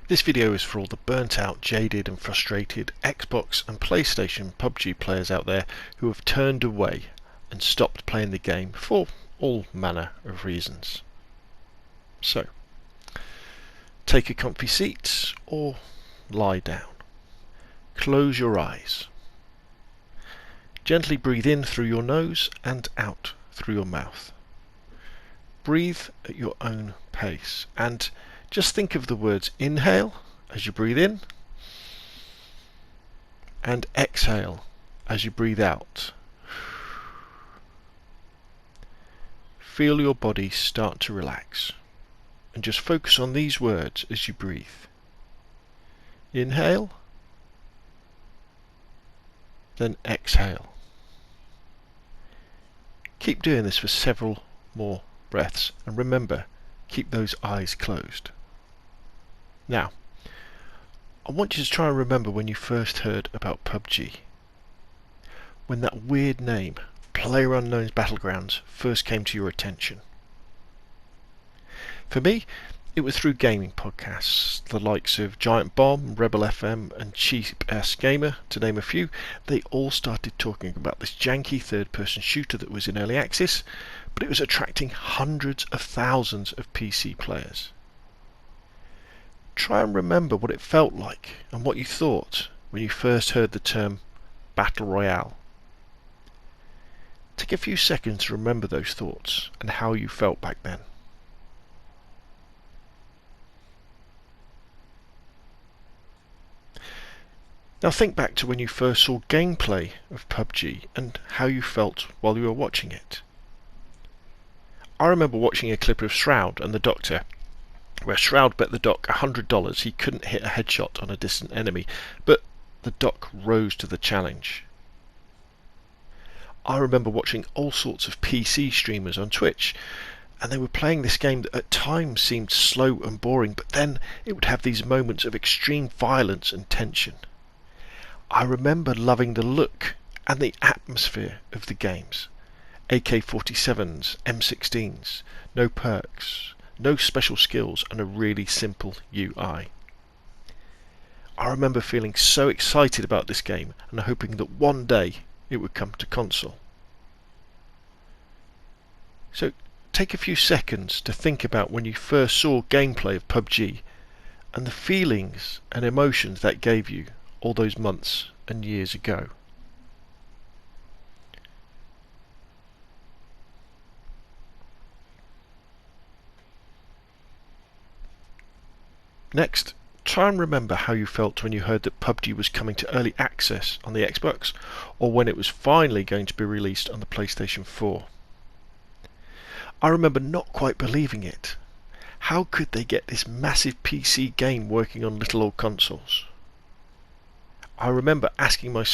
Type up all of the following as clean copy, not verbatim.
This video is for all the burnt out, jaded and frustrated Xbox and PlayStation PUBG players out there who have turned away and stopped playing the game for all manner of reasons. So, take a comfy seat or lie down. Close your eyes. Gently breathe in through your nose and out through your mouth. Breathe at your own pace and just think of the words inhale as you breathe in and exhale as you breathe out. Feel your body start to relax and just focus on these words as you breathe. Inhale, then exhale. Keep doing this for several more breaths and remember, keep those eyes closed. Now, I want you to try and remember when you first heard about PUBG. When that weird name, PlayerUnknown's Battlegrounds, first came to your attention. For me, it was through gaming podcasts, the likes of Giant Bomb, Rebel FM and Cheap Ass Gamer, to name a few. They all started talking about this janky third-person shooter that was in early access, but it was attracting hundreds of thousands of PC players. Try and remember what it felt like and what you thought when you first heard the term Battle Royale. Take a few seconds to remember those thoughts and how you felt back then. Now think back to when you first saw gameplay of PUBG and how you felt while you were watching it. I remember watching a clip of Shroud and the Doctor, where Shroud bet the Doc $100 he couldn't hit a headshot on a distant enemy, but the Doc rose to the challenge. I remember watching all sorts of PC streamers on Twitch, and they were playing this game that at times seemed slow and boring, but then it would have these moments of extreme violence and tension. I remember loving the look and the atmosphere of the games. AK-47s, M16s, no perks, no special skills and a really simple UI. I remember feeling so excited about this game and hoping that one day it would come to console. So take a few seconds to think about when you first saw gameplay of PUBG and the feelings and emotions that gave you all those months and years ago. Next, try and remember how you felt when you heard that PUBG was coming to early access on the Xbox, or when it was finally going to be released on the PlayStation 4. I remember not quite believing it. How could they get this massive PC game working on little old consoles? I remember asking my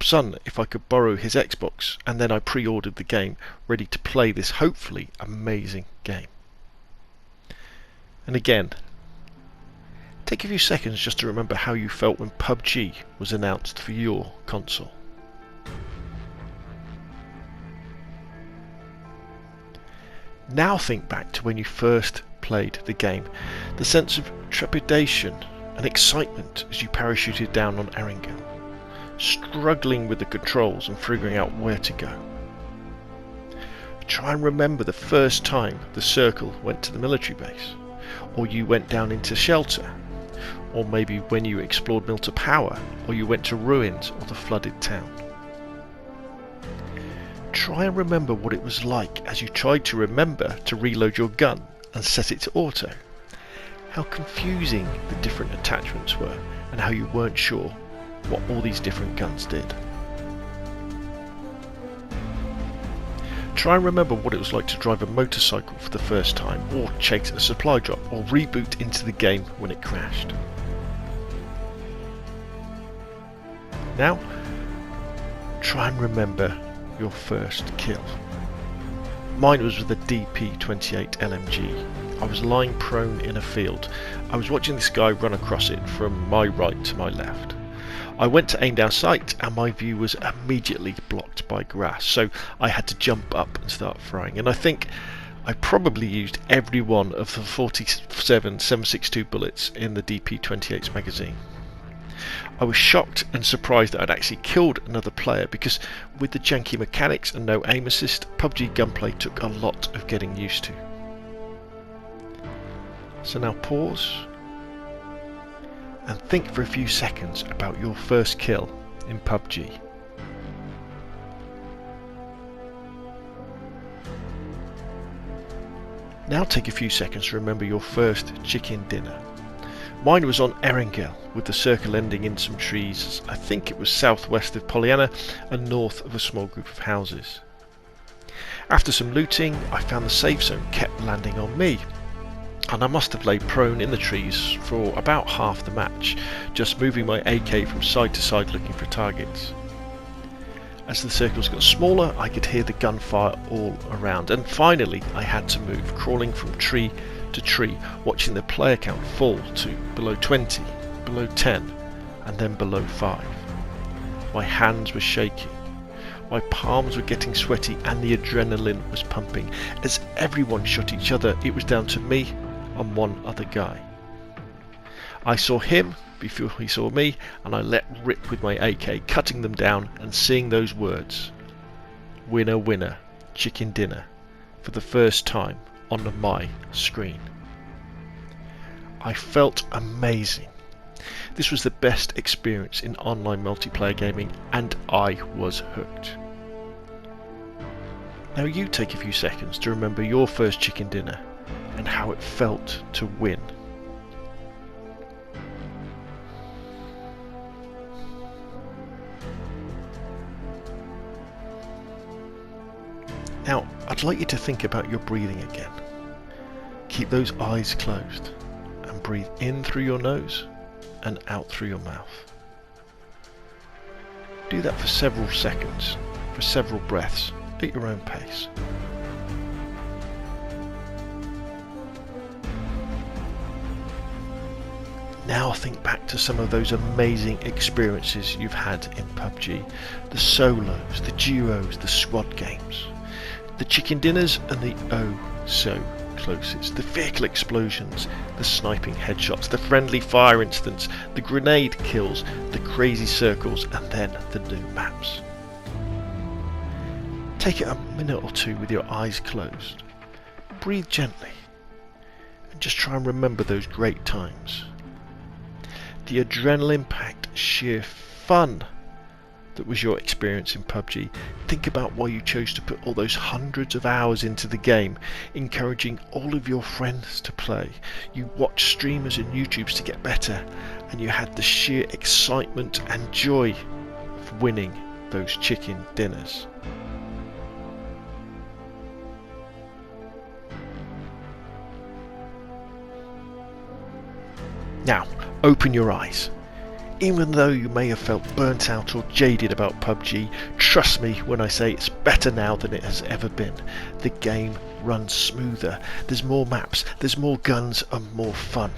son if I could borrow his Xbox, and then I pre-ordered the game, ready to play this hopefully amazing game. And again, take a few seconds just to remember how you felt when PUBG was announced for your console. Now think back to when you first played the game, the sense of trepidation and excitement as you parachuted down on Erangel, struggling with the controls and figuring out where to go. Try and remember the first time the Circle went to the military base, or you went down into shelter, or maybe when you explored Milter Power, or you went to ruins or the flooded town. Try and remember what it was like as you tried to remember to reload your gun and set it to auto. How confusing the different attachments were and how you weren't sure what all these different guns did. Try and remember what it was like to drive a motorcycle for the first time, or chase a supply drop, or reboot into the game when it crashed. Now, try and remember your first kill. Mine was with a DP-28 LMG. I was lying prone in a field. I was watching this guy run across it from my right to my left. I went to aim down sight and my view was immediately blocked by grass, so I had to jump up and start firing. And I think I probably used every one of the 47 7.62 bullets in the DP-28's magazine. I was shocked and surprised that I'd actually killed another player, because with the janky mechanics and no aim assist, PUBG gunplay took a lot of getting used to. So now pause and think for a few seconds about your first kill in PUBG. Now take a few seconds to remember your first chicken dinner. Mine was on Erangel, with the circle ending in some trees. I think it was southwest of Pollyanna and north of a small group of houses. After some looting, I found the safe zone kept landing on me, and I must have laid prone in the trees for about half the match, just moving my AK from side to side looking for targets. As the circles got smaller, I could hear the gunfire all around, and finally I had to move, crawling from tree to tree, watching the player count fall to below 20, below 10, and then below 5. My hands were shaking, my palms were getting sweaty, and the adrenaline was pumping. As everyone shot each other, it was down to me and one other guy. I saw him before he saw me, and I let rip with my AK, cutting them down and seeing those words, "Winner, winner, chicken dinner," for the first time on my screen. I felt amazing. This was the best experience in online multiplayer gaming, and I was hooked. Now you take a few seconds to remember your first chicken dinner and how it felt to win. Now, I'd like you to think about your breathing again. Keep those eyes closed and breathe in through your nose and out through your mouth. Do that for several seconds, for several breaths, at your own pace. Now think back to some of those amazing experiences you've had in PUBG. The solos, the duos, the squad games. The chicken dinners and the oh so closest. The vehicle explosions, the sniping headshots, the friendly fire incidents, the grenade kills, the crazy circles, and then the new maps. Take it a minute or two with your eyes closed. Breathe gently and just try and remember those great times. The adrenaline-packed sheer fun that was your experience in PUBG. Think about why you chose to put all those hundreds of hours into the game, encouraging all of your friends to play. You watched streamers and YouTubers to get better, and you had the sheer excitement and joy of winning those chicken dinners. Now, open your eyes. Even though you may have felt burnt out or jaded about PUBG, trust me when I say it's better now than it has ever been. The game runs smoother, there's more maps, there's more guns and more fun.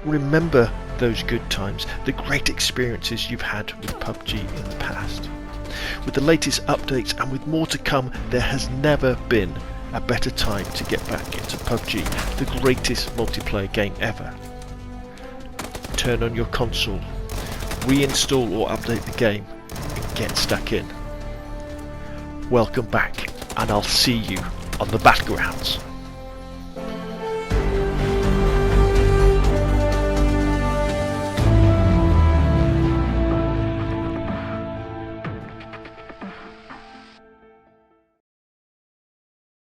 Remember those good times, the great experiences you've had with PUBG in the past. With the latest updates and with more to come, there has never been a better time to get back into PUBG, the greatest multiplayer game ever. Turn on your console, reinstall or update the game, and get stuck in. Welcome back, and I'll see you on the battlegrounds.